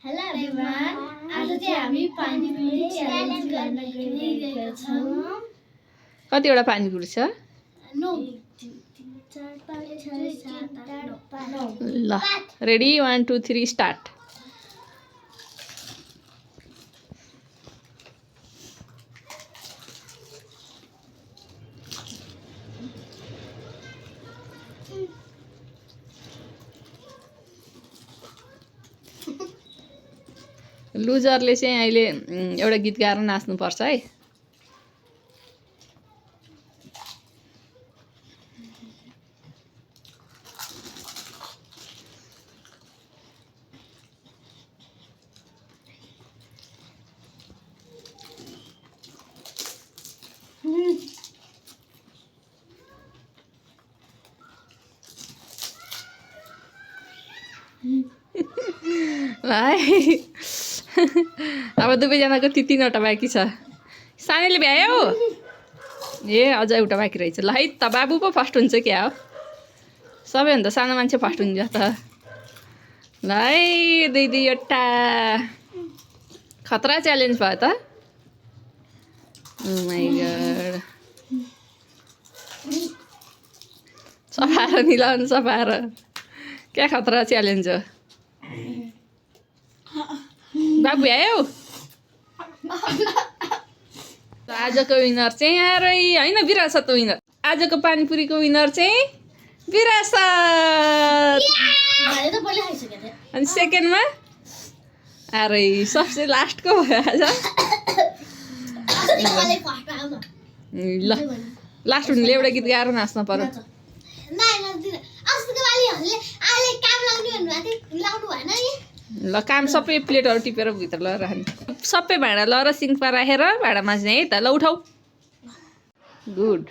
Hello everyone, आज चाहिँ हामी पानीपुरी च्यालेन्ज गर्न गइरहेका छौं। कतिवटा पानीपुरी छ? 9 3 4 5 6 7 8 9। ल रेडी 1 2 3 स्टार्ट। लुजरले चाहिँ अहिले एउटा गीत गाएर नाच्नुपर्छ है। ल अब दुवैजनाको तीनवटा बाँकी छ। सानैले भ्यायो ए अझ एउटा बाँकी रहेछ। ल है त बाबु पो फर्स्ट हुन्छ क्या हो? सबैभन्दा सानो मान्छे फर्स्ट हुन्छ त। ल है दुईवटा खतरा च्यालेन्ज भयो त। माइ गॉड सफाएर मिलाउनु सफाएर क्या खतरा च्यालेन्ज हो। बाबु आयो आजको विनर चाहिँ अरे होइन विरासत विनर। आजको पानीपुरीको विनर चाहिँ विरासत। अनि सेकेन्डमा अरे सबसे लास्टको भयो आज। ल लास्ट हुनेले एउटा गीत गाएर नाच्न पर्यो। ल काम सबै प्लेटहरू टिपेर भित्र लगेर राख्ने। सबै भाँडा लगेर सिङ्कमा राखेर भाँडा माझ्ने है त। ल उठाऊ। गुड।